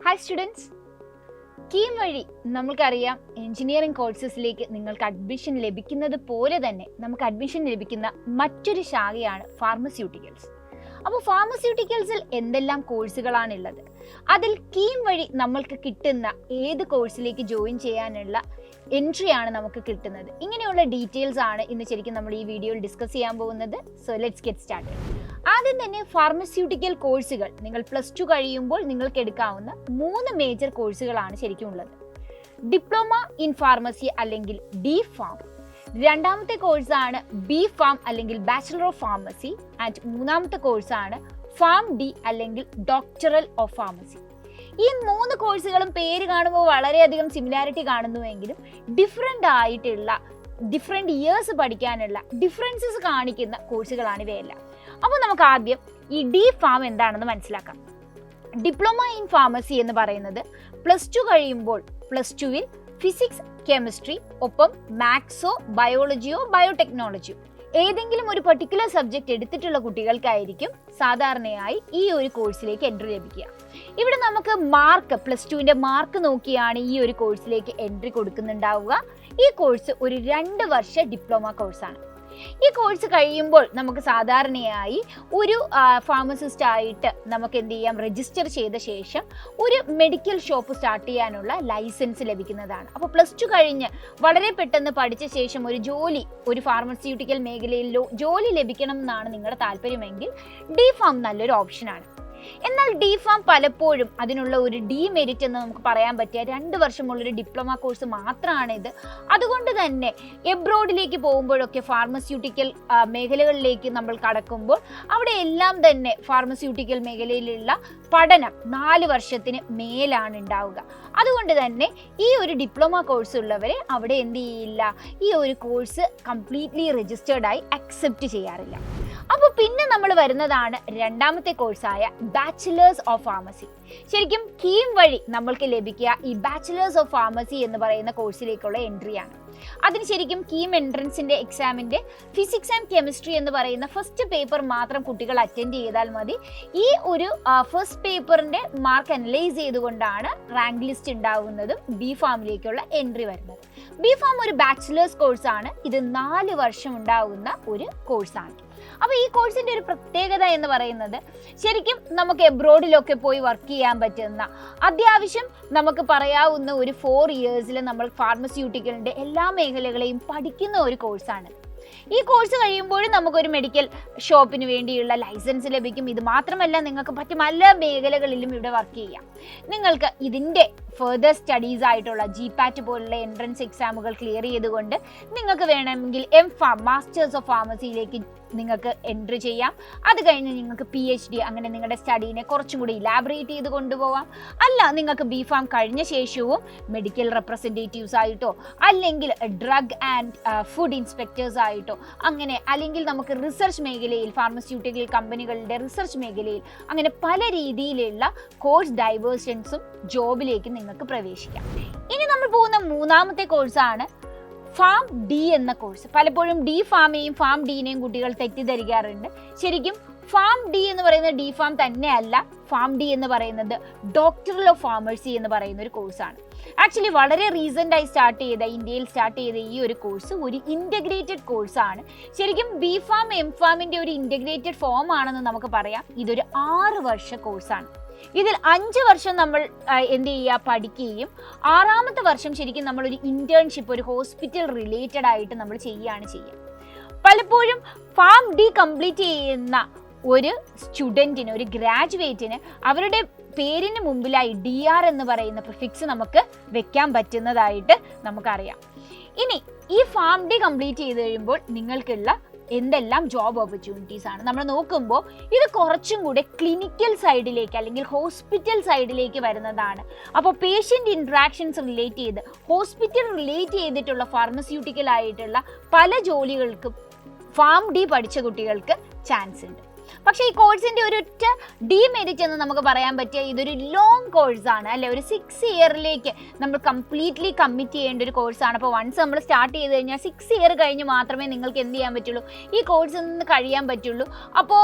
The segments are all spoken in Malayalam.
Hi students, KEAM വഴി നമുക്കറിയാം എഞ്ചിനീയറിംഗ് കോഴ്സസിലേക്ക് നിങ്ങൾക്ക് അഡ്മിഷൻ ലഭിക്കുന്നത് പോലെ തന്നെ നമുക്ക് അഡ്മിഷൻ ലഭിക്കുന്ന മറ്റൊരു ശാഖയാണ് ഫാർമസ്യൂട്ടിക്കൽസ്. അപ്പോൾ ഫാർമസ്യൂട്ടിക്കൽസിൽ എന്തെല്ലാം കോഴ്സുകളാണുള്ളത്, അതിൽ KEAM വഴി നമ്മൾക്ക് കിട്ടുന്ന ഏത് കോഴ്സിലേക്ക് ജോയിൻ ചെയ്യാനുള്ള എൻട്രിയാണ് നമുക്ക് കിട്ടുന്നത്. ഇങ്ങനെയുള്ള ഡീറ്റെയിൽസ് ആണ് ഇന്ന് ശരിക്കും നമ്മൾ ഈ വീഡിയോയിൽ ഡിസ്കസ് ചെയ്യാൻ പോകുന്നത്. So let's get started. ആദ്യം തന്നെ ഫാർമസ്യൂട്ടിക്കൽ കോഴ്സുകൾ നിങ്ങൾ +2 കഴിയുമ്പോൾ നിങ്ങൾക്ക് എടുക്കാവുന്ന 3 മേജർ കോഴ്സുകളാണ് ശരിക്കും ഉള്ളത്. ഡിപ്ലോമ ഇൻ ഫാർമസി അല്ലെങ്കിൽ DPharm, രണ്ടാമത്തെ കോഴ്സാണ് BPharm അല്ലെങ്കിൽ ബാച്ചലർ ഓഫ് ഫാർമസി, ആൻഡ് മൂന്നാമത്തെ കോഴ്സാണ് PharmD അല്ലെങ്കിൽ ഡോക്ടറൽ ഓഫ് ഫാർമസി. ഈ 3 കോഴ്സുകളും പേര് കാണുമ്പോൾ വളരെയധികം സിമിലാരിറ്റി കാണുന്നുവെങ്കിലും ഡിഫറെൻറ്റ് ഇയേഴ്സ് പഠിക്കാനുള്ള ഡിഫറൻസസ് കാണിക്കുന്ന കോഴ്സുകളാണ് ഇവയെല്ലാം. അപ്പോൾ നമുക്ക് ആദ്യം ഈ DPharm എന്താണെന്ന് മനസ്സിലാക്കാം. ഡിപ്ലോമ ഇൻ ഫാർമസി എന്ന് പറയുന്നത് +2 കഴിയുമ്പോൾ +2-ൽ ഫിസിക്സ്, കെമിസ്ട്രി, ഒപ്പം മാത്സോ ബയോളജിയോ ബയോടെക്നോളജിയോ ഏതെങ്കിലും ഒരു പർട്ടിക്കുലർ സബ്ജക്റ്റ് എടുത്തിട്ടുള്ള കുട്ടികൾക്കായിരിക്കും സാധാരണയായി ഈ ഒരു കോഴ്സിലേക്ക് എൻട്രി ലഭിക്കുക. ഇവിടെ നമുക്ക് മാർക്ക് +2-ന്റെ മാർക്ക് നോക്കിയാണ് ഈ ഒരു കോഴ്സിലേക്ക് എൻട്രി കൊടുക്കുന്നുണ്ടാവുക. ഈ കോഴ്സ് ഒരു 2 വർഷ ഡിപ്ലോമ കോഴ്സാണ്. ഈ കോഴ്സ് കഴിയുമ്പോൾ നമുക്ക് സാധാരണയായി ഒരു ഫാർമസിസ്റ്റ് ആയിട്ട് നമുക്ക് എന്ത് ചെയ്യാം, രജിസ്റ്റർ ചെയ്ത ശേഷം ഒരു മെഡിക്കൽ ഷോപ്പ് സ്റ്റാർട്ട് ചെയ്യാനുള്ള ലൈസൻസ് ലഭിക്കുന്നതാണ്. അപ്പോൾ +2 കഴിഞ്ഞ് വളരെ പെട്ടെന്ന് പഠിച്ച ശേഷം ഒരു ഫാർമസ്യൂട്ടിക്കൽ മേഖലയിൽ ജോലി ലഭിക്കണം എന്നാണ് നിങ്ങളുടെ താല്പര്യമെങ്കിൽ DPharm നല്ലൊരു ഓപ്ഷനാണ്. എന്നാൽ DPharm പലപ്പോഴും അതിനുള്ള ഒരു ഡീമെരിറ്റ് എന്ന് നമുക്ക് പറയാൻ പറ്റിയ 2 വർഷമുള്ളൊരു ഡിപ്ലോമ കോഴ്സ് മാത്രമാണിത്. അതുകൊണ്ട് തന്നെ എബ്രോഡിലേക്ക് പോകുമ്പോഴൊക്കെ ഫാർമസ്യൂട്ടിക്കൽ മേഖലകളിലേക്ക് നമ്മൾ കടക്കുമ്പോൾ അവിടെ എല്ലാം തന്നെ ഫാർമസ്യൂട്ടിക്കൽ മേഖലയിലുള്ള പഠനം 4 വർഷത്തിന് മേലാണ് ഉണ്ടാവുക. അതുകൊണ്ട് തന്നെ ഈ ഒരു ഡിപ്ലോമ കോഴ്സ് ഉള്ളവരെ അവിടെ എന്ത് ചെയ്യില്ല, ഈ ഒരു കോഴ്സ് കംപ്ലീറ്റ്ലി രജിസ്റ്റേർഡായി അക്സെപ്റ്റ് ചെയ്യാറില്ല. അപ്പോൾ പിന്നെ നമ്മൾ വരുന്നതാണ് രണ്ടാമത്തെ കോഴ്സായ ബാച്ചിലേഴ്സ് ഓഫ് ഫാർമസി. ശരിക്കും KEAM വഴി നമ്മൾക്ക് ലഭിക്കുക ഈ ബാച്ചിലേഴ്സ് ഓഫ് ഫാർമസി എന്ന് പറയുന്ന കോഴ്സിലേക്കുള്ള എൻട്രിയാണ്. അതിന് ശരിക്കും KEAM എൻട്രൻസിന്റെ എക്സാമിന്റെ ഫിസിക്സ് ആൻഡ് കെമിസ്ട്രി എന്ന് പറയുന്ന ഫസ്റ്റ് പേപ്പർ മാത്രം കുട്ടികൾ അറ്റൻഡ് ചെയ്താൽ മതി. ഈ ഒരു ഫസ്റ്റ് പേപ്പറിന്റെ മാർക്ക് അനലൈസ് ചെയ്തുകൊണ്ടാണ് റാങ്ക് ലിസ്റ്റ് ഉണ്ടാവുന്നതും BPharmലേക്കുള്ള എൻട്രി വരുന്നത്. BPharm ഒരു ബാച്ചിലേഴ്സ് കോഴ്സാണ്. ഇത് 4 വർഷം ഉണ്ടാവുന്ന ഒരു കോഴ്സാണ്. അപ്പോൾ ഈ കോഴ്സിന്റെ ഒരു പ്രത്യേകത എന്ന് പറയുന്നത് ശരിക്കും നമുക്ക് എബ്രോഡിലൊക്കെ പോയി വർക്ക് ചെയ്യാൻ പറ്റുന്ന, അത്യാവശ്യം നമുക്ക് പറയാവുന്ന ഒരു 4 ഇയേഴ്സിൽ നമ്മൾ ഫാർമസ്യൂട്ടിക്കലിന്റെ എല്ലാ മേഖലകളെയും പഠിക്കുന്ന ഒരു കോഴ്സാണ്. ഈ കോഴ്സ് കഴിയുമ്പോഴും നമുക്കൊരു മെഡിക്കൽ ഷോപ്പിന് വേണ്ടിയുള്ള ലൈസൻസ് ലഭിക്കും. ഇത് മാത്രമല്ല, നിങ്ങൾക്ക് മറ്റു പല മേഖലകളിലും ഇവിടെ വർക്ക് ചെയ്യാം. നിങ്ങൾക്ക് ഇതിൻ്റെ ഫെർദർ സ്റ്റഡീസ് ആയിട്ടുള്ള GPAT പോലുള്ള എൻട്രൻസ് എക്സാമുകൾ ക്ലിയർ ചെയ്തുകൊണ്ട് നിങ്ങൾക്ക് വേണമെങ്കിൽ MPharm മാസ്റ്റേഴ്സ് ഓഫ് ഫാർമസിയിലേക്ക് നിങ്ങൾക്ക് എൻട്രി ചെയ്യാം. അത് കഴിഞ്ഞ് നിങ്ങൾക്ക് PhD അങ്ങനെ നിങ്ങളുടെ സ്റ്റഡീനെ കുറച്ചും കൂടി ഇലാബറേറ്റ് ചെയ്ത് കൊണ്ടുപോകാം. അല്ല, നിങ്ങൾക്ക് BPharm കഴിഞ്ഞ ശേഷവും മെഡിക്കൽ റെപ്രസെൻറ്റേറ്റീവ്സ് ആയിട്ടോ അല്ലെങ്കിൽ ഡ്രഗ് ആൻഡ് ഫുഡ് ഇൻസ്പെക്ടേഴ്സ് ആയിട്ടോ അങ്ങനെ, അല്ലെങ്കിൽ നമുക്ക് റിസർച്ച് മേഖലയിൽ ഫാർമസ്യൂട്ടിക്കൽ കമ്പനികളുടെ റിസർച്ച് മേഖലയിൽ അങ്ങനെ പല രീതിയിലുള്ള കോഴ്സ് ഡൈവേർഷൻസും ജോബിലേക്ക് നിങ്ങൾക്ക് പ്രവേശിക്കാം. ഇനി നമ്മൾ പോകുന്ന മൂന്നാമത്തെ കോഴ്സാണ് PharmD എന്ന കോഴ്സ്. പലപ്പോഴും DPharmയെയും PharmDനെയും കുട്ടികൾ തെറ്റിദ്ധരിക്കാറുണ്ട്. ശരിക്കും PharmD എന്ന് പറയുന്നത് DPharm തന്നെയല്ല. PharmD എന്ന് പറയുന്നത് ഡോക്ടറൽ ഓഫ് ഫാർമസി എന്ന് പറയുന്ന ഒരു കോഴ്സാണ്. ആക്ച്വലി വളരെ റീസെൻ്റായി ഇന്ത്യയിൽ സ്റ്റാർട്ട് ചെയ്ത ഈ ഒരു കോഴ്സ് ഒരു ഇൻ്റഗ്രേറ്റഡ് കോഴ്സാണ്. ശരിക്കും BPharm MPharmന്റെ ഒരു ഇൻ്റഗ്രേറ്റഡ് ഫോം ആണെന്ന് നമുക്ക് പറയാം. ഇതൊരു 6 വർഷ കോഴ്സാണ്. ഇതിൽ 5 വർഷം നമ്മൾ എന്ത് ചെയ്യുക, പഠിക്കുകയും 6ാമത്തെ വർഷം ശരിക്കും നമ്മളൊരു ഇന്റേൺഷിപ്പ് ഒരു ഹോസ്പിറ്റൽ റിലേറ്റഡ് ആയിട്ട് നമ്മൾ ചെയ്യുക. പലപ്പോഴും PharmD കംപ്ലീറ്റ് ചെയ്യുന്ന ഒരു സ്റ്റുഡൻറ്റിന്, ഒരു ഗ്രാജുവേറ്റിന് അവരുടെ പേരിന് മുമ്പിലായി DR എന്ന് പറയുന്ന പ്രിഫിക്സ് നമുക്ക് വെക്കാൻ പറ്റുന്നതായിട്ട് നമുക്കറിയാം. ഇനി ഈ PharmD കംപ്ലീറ്റ് ചെയ്ത് കഴിയുമ്പോൾ നിങ്ങൾക്കുള്ള എന്തെല്ലാം ജോബ് ഓപ്പർച്യൂണിറ്റീസ് ആണ് നമ്മൾ നോക്കുമ്പോൾ ഇത് കുറച്ചും കൂടെ ക്ലിനിക്കൽ സൈഡിലേക്ക് അല്ലെങ്കിൽ ഹോസ്പിറ്റൽ സൈഡിലേക്ക് വരുന്നതാണ്. അപ്പോൾ പേഷ്യൻ്റ് ഇൻട്രാക്ഷൻസ് റിലേറ്റ് ചെയ്ത് ഹോസ്പിറ്റൽ റിലേറ്റ് ചെയ്തിട്ടുള്ള ഫാർമസ്യൂട്ടിക്കൽ ആയിട്ടുള്ള പല ജോലികൾക്കും PharmD പഠിച്ച കുട്ടികൾക്ക് ചാൻസ് ഉണ്ട്. പക്ഷേ ഈ കോഴ്സിൻ്റെ ഒരു ഒറ്റ ഡിമെറിറ്റ് എന്ന് നമുക്ക് പറയാൻ പറ്റിയ ഇതൊരു ലോങ് കോഴ്സാണ് അല്ലെ, ഒരു 6 ഇയറിലേക്ക് നമ്മൾ കംപ്ലീറ്റ്ലി കമ്മിറ്റ് ചെയ്യേണ്ട ഒരു കോഴ്സാണ്. അപ്പോൾ വൺസ് നമ്മൾ സ്റ്റാർട്ട് ചെയ്ത് കഴിഞ്ഞാൽ 6 ഇയർ കഴിഞ്ഞ് മാത്രമേ നിങ്ങൾക്ക് എന്ത് ചെയ്യാൻ പറ്റുള്ളൂ, ഈ കോഴ്സിൽ നിന്ന് കഴിയാൻ പറ്റുള്ളൂ. അപ്പോൾ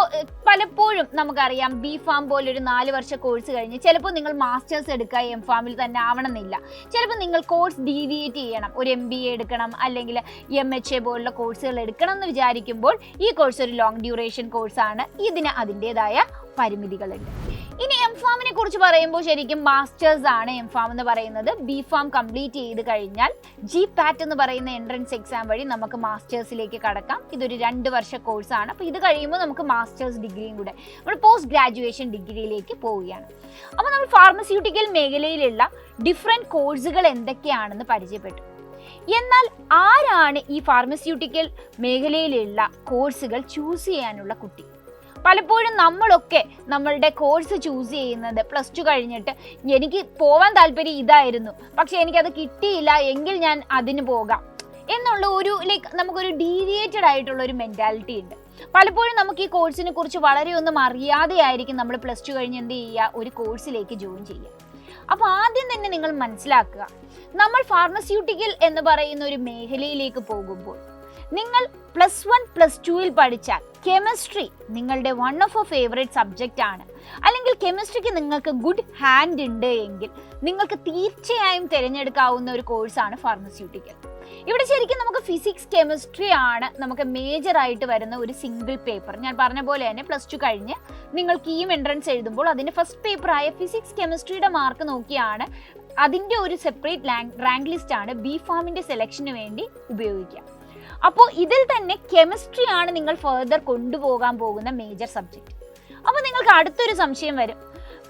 പലപ്പോഴും നമുക്കറിയാം B.Pharm പോലൊരു 4 വർഷ കോഴ്സ് കഴിഞ്ഞ് ചിലപ്പോൾ നിങ്ങൾ മാസ്റ്റേഴ്സ് എടുക്കുക M.Pharmൽ തന്നെ ആവണമെന്നില്ല. ചിലപ്പോൾ നിങ്ങൾ കോഴ്സ് ഡീവിയേറ്റ് ചെയ്യണം, ഒരു MBA എടുക്കണം അല്ലെങ്കിൽ MHA പോലുള്ള കോഴ്സുകൾ എടുക്കണം എന്ന് വിചാരിക്കുമ്പോൾ ഈ കോഴ്സ് ഒരു ലോങ് ഡ്യൂറേഷൻ കോഴ്സാണ്. ഇതിന് അതിൻ്റെതായ പരിമിതികളുണ്ട്. ഇനി M.Pharmനെ കുറിച്ച് പറയുമ്പോൾ ശരിക്കും മാസ്റ്റേഴ്സ് ആണ് M.Pharm എന്ന് പറയുന്നത്. B.Pharm കംപ്ലീറ്റ് ചെയ്ത് കഴിഞ്ഞാൽ GPAT എന്ന് പറയുന്ന എൻട്രൻസ് എക്സാം വഴി നമുക്ക് മാസ്റ്റേഴ്സിലേക്ക് കടക്കാം. ഇതൊരു 2 വർഷ കോഴ്സാണ്. അപ്പോൾ ഇത് കഴിയുമ്പോൾ നമുക്ക് മാസ്റ്റേഴ്സ് ഡിഗ്രിയും കൂടെ നമ്മൾ പോസ്റ്റ് ഗ്രാജുവേഷൻ ഡിഗ്രിയിലേക്ക് പോവുകയാണ്. അപ്പോൾ നമ്മൾ ഫാർമസ്യൂട്ടിക്കൽ മേഖലയിലുള്ള ഡിഫറെൻറ്റ് കോഴ്സുകൾ എന്തൊക്കെയാണെന്ന് പരിചയപ്പെട്ടു. എന്നാൽ ആരാണ് ഈ ഫാർമസ്യൂട്ടിക്കൽ മേഖലയിലുള്ള കോഴ്സുകൾ ചൂസ് ചെയ്യാനുള്ള കുട്ടി? പലപ്പോഴും നമ്മളൊക്കെ നമ്മളുടെ കോഴ്സ് ചൂസ് ചെയ്യുന്നത് +2 കഴിഞ്ഞിട്ട് എനിക്ക് പോവാൻ താല്പര്യം ഇതായിരുന്നു, പക്ഷെ എനിക്കത് കിട്ടിയില്ല എങ്കിൽ ഞാൻ അതിന് പോകാം എന്നുള്ള ഒരു നമുക്കൊരു ഡീവിയേറ്റഡ് ആയിട്ടുള്ള ഒരു മെൻറ്റാലിറ്റി ഉണ്ട്. പലപ്പോഴും നമുക്ക് ഈ കോഴ്സിനെ കുറിച്ച് വളരെ ഒന്നും അറിയാതെയായിരിക്കും നമ്മൾ +2 കഴിഞ്ഞ് എന്ത് ചെയ്യുക, ഒരു കോഴ്സിലേക്ക് ജോയിൻ ചെയ്യുക. അപ്പോൾ ആദ്യം തന്നെ നിങ്ങൾ മനസ്സിലാക്കുക, നമ്മൾ ഫാർമസ്യൂട്ടിക്കൽ എന്ന് പറയുന്ന ഒരു മേഖലയിലേക്ക് പോകുമ്പോൾ നിങ്ങൾ +1 +2ൽ പഠിച്ചാൽ കെമിസ്ട്രി നിങ്ങളുടെ one of A favourite subject ആണ്, അല്ലെങ്കിൽ കെമിസ്ട്രിക്ക് നിങ്ങൾക്ക് ഗുഡ് ഹാൻഡ് ഉണ്ട് എങ്കിൽ നിങ്ങൾക്ക് തീർച്ചയായും തിരഞ്ഞെടുക്കാവുന്ന ഒരു കോഴ്സാണ് ഫാർമസ്യൂട്ടിക്കൽ. ഇവിടെ ശരിക്കും നമുക്ക് ഫിസിക്സ് കെമിസ്ട്രി ആണ് നമുക്ക് മേജറായിട്ട് വരുന്ന ഒരു സിംഗിൾ പേപ്പർ. ഞാൻ പറഞ്ഞ പോലെ തന്നെ +2 കഴിഞ്ഞ് നിങ്ങൾ കീം എൻട്രൻസ് എഴുതുമ്പോൾ അതിൻ്റെ ഫസ്റ്റ് പേപ്പറായ ഫിസിക്സ് കെമിസ്ട്രിയുടെ മാർക്ക് നോക്കിയാണ് അതിൻ്റെ ഒരു സെപ്പറേറ്റ് റാങ്ക് ലിസ്റ്റ് ആണ് B.Pharmന്റെ സെലക്ഷന് വേണ്ടി ഉപയോഗിക്കുക. അപ്പോൾ ഇതിൽ തന്നെ കെമിസ്ട്രി ആണ് നിങ്ങൾ ഫർദർ കൊണ്ടുപോകാൻ പോകുന്ന മേജർ സബ്ജക്റ്റ്. അപ്പോൾ നിങ്ങൾക്ക് അടുത്തൊരു സംശയം വരും,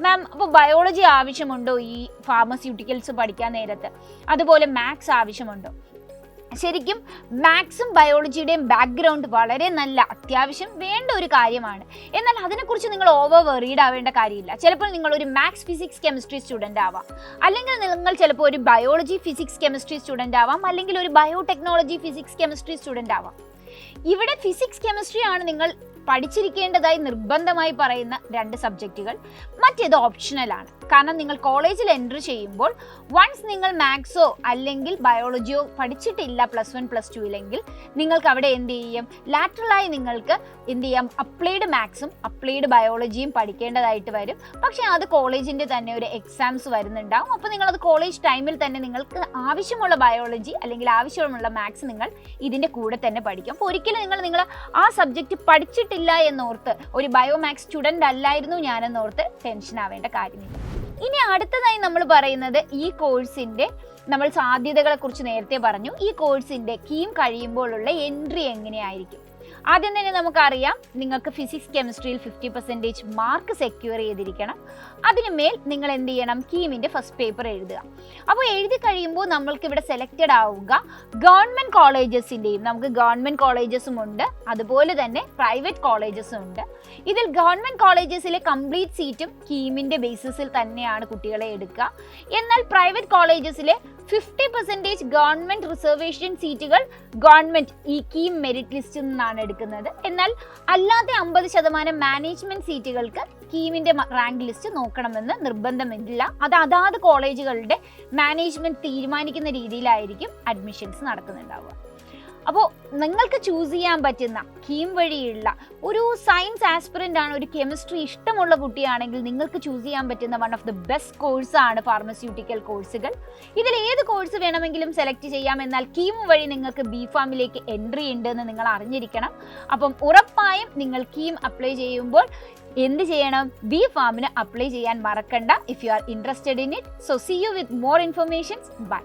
മാം അപ്പോൾ ബയോളജി ആവശ്യമുണ്ടോ ഈ ഫാർമസ്യൂട്ടിക്കൽസ് പഠിക്കാൻ നേരത്ത്, അതുപോലെ മാത്സ് ആവശ്യമുണ്ടോ? ശരിക്കും മാത്സും ബയോളജിയുടെയും ബാക്ക്ഗ്രൗണ്ട് വളരെ നല്ല അത്യാവശ്യം വേണ്ട ഒരു കാര്യമാണ്. എന്നാൽ അതിനെക്കുറിച്ച് നിങ്ങൾ ഓവർ വെറീഡ് ആവേണ്ട കാര്യമില്ല. ചിലപ്പോൾ നിങ്ങളൊരു മാത്സ് ഫിസിക്സ് കെമിസ്ട്രി സ്റ്റുഡൻ്റ് ആവാം, അല്ലെങ്കിൽ നിങ്ങൾ ചിലപ്പോൾ ഒരു ബയോളജി ഫിസിക്സ് കെമിസ്ട്രി സ്റ്റുഡൻ്റ് ആവാം, അല്ലെങ്കിൽ ഒരു ബയോടെക്നോളജി ഫിസിക്സ് കെമിസ്ട്രി സ്റ്റുഡൻ്റ് ആവാം. ഇവിടെ ഫിസിക്സ് കെമിസ്ട്രി ആണ് നിങ്ങൾ പഠിച്ചിരിക്കേണ്ടതായി നിർബന്ധമായി പറയുന്ന 2 സബ്ജക്റ്റുകൾ. മറ്റേത് ഓപ്ഷണലാണ്. കാരണം നിങ്ങൾ കോളേജിൽ എൻട്രി ചെയ്യുമ്പോൾ വൺസ് നിങ്ങൾ മാത്സോ അല്ലെങ്കിൽ ബയോളജിയോ പഠിച്ചിട്ടില്ല +1 +2ലെങ്കിൽ നിങ്ങൾക്ക് അവിടെ എന്ത് ചെയ്യും, ലാറ്ററലായി നിങ്ങൾക്ക് എന്ത് ചെയ്യാം, അപ്ലൈഡ് മാത്സും അപ്ലൈഡ് ബയോളജിയും പഠിക്കേണ്ടതായിട്ട് വരും. പക്ഷേ അത് കോളേജിൻ്റെ തന്നെ ഒരു എക്സാംസ് വരുന്നുണ്ടാവും. അപ്പോൾ നിങ്ങളത് കോളേജ് ടൈമിൽ തന്നെ നിങ്ങൾക്ക് ആവശ്യമുള്ള ബയോളജി അല്ലെങ്കിൽ ആവശ്യമുള്ള മാത്സ് നിങ്ങൾ ഇതിൻ്റെ കൂടെ തന്നെ പഠിക്കും. അപ്പോൾ ഒരിക്കലും നിങ്ങൾ ആ സബ്ജക്റ്റ് പഠിച്ചിട്ടില്ല എന്നോർത്ത് ഒരു ബയോമാത്സ് സ്റ്റുഡൻ്റ് അല്ലായിരുന്നു ഞാനെന്നോർത്ത് ടെൻഷൻ ആവേണ്ട കാര്യമില്ല. ഇനി അടുത്തതായി നമ്മൾ പറയുന്നത് ഈ കോഴ്സിൻ്റെ നമ്മൾ സാധ്യതകളെ കുറിച്ച് നേരത്തെ പറഞ്ഞു. ഈ കോഴ്സിൻ്റെ കീം കഴിയുമ്പോഴുള്ള എൻട്രി എങ്ങനെയായിരിക്കും? ആദ്യം തന്നെ നമുക്കറിയാം, നിങ്ങൾക്ക് ഫിസിക്സ് കെമിസ്ട്രിയിൽ 50% മാർക്ക് സെക്യൂർ ചെയ്തിരിക്കണം. അതിനുമേൽ നിങ്ങൾ എന്ത് ചെയ്യണം, കീമിൻ്റെ ഫസ്റ്റ് പേപ്പർ എഴുതുക. അപ്പോൾ എഴുതി കഴിയുമ്പോൾ നമ്മൾക്ക് ഇവിടെ സെലക്റ്റഡ് ആവുക ഗവൺമെൻറ് കോളേജസിൻ്റെയും, നമുക്ക് ഗവൺമെൻറ് കോളേജസും ഉണ്ട്, അതുപോലെ തന്നെ പ്രൈവറ്റ് കോളേജസും ഉണ്ട്. ഇതിൽ ഗവൺമെൻറ് കോളേജസിലെ കംപ്ലീറ്റ് സീറ്റും കീമിൻ്റെ ബേസിസിൽ തന്നെയാണ് കുട്ടികളെ എടുക്കുക. എന്നാൽ പ്രൈവറ്റ് കോളേജസിലെ 50% ഗവൺമെൻറ് റിസർവേഷൻ സീറ്റുകൾ ഗവൺമെൻറ് ഈ കീം മെറിറ്റ് ലിസ്റ്റിൽ നിന്നാണ് എടുക്കുന്നത്. എന്നാൽ അല്ലാത്ത 50% മാനേജ്മെൻറ്റ് സീറ്റുകൾക്ക് കീമിൻ്റെ റാങ്ക് ലിസ്റ്റ് നോക്കണമെന്ന് നിർബന്ധമില്ല. അത് അതാത് കോളേജുകളുടെ മാനേജ്മെൻറ്റ് തീരുമാനിക്കുന്ന രീതിയിലായിരിക്കും അഡ്മിഷൻസ് നടക്കുന്നുണ്ടാവുക. അപ്പോൾ നിങ്ങൾക്ക് ചൂസ് ചെയ്യാൻ പറ്റുന്ന കീം വഴിയുള്ള ഒരു സയൻസ് ആസ്പിറൻ്റ് ആണ്, ഒരു കെമിസ്ട്രി ഇഷ്ടമുള്ള കുട്ടിയാണെങ്കിൽ നിങ്ങൾക്ക് ചൂസ് ചെയ്യാൻ പറ്റുന്ന വൺ ഓഫ് ദി ബെസ്റ്റ് കോഴ്സാണ് ഫാർമസ്യൂട്ടിക്കൽ കോഴ്സുകൾ. ഇതിൽ ഏത് കോഴ്സ് വേണമെങ്കിലും സെലക്ട് ചെയ്യാം. എന്നാൽ കീം വഴി നിങ്ങൾക്ക് B.Pharmലേക്ക് എൻട്രി ഉണ്ടെന്ന് നിങ്ങൾ അറിഞ്ഞിരിക്കണം. അപ്പം ഉറപ്പായും നിങ്ങൾ കീം അപ്ലൈ ചെയ്യുമ്പോൾ എന്ത് ചെയ്യണം, B.Pharmന് അപ്ലൈ ചെയ്യാൻ മറക്കണ്ട. If you are interested in it, so see you with more informations. By.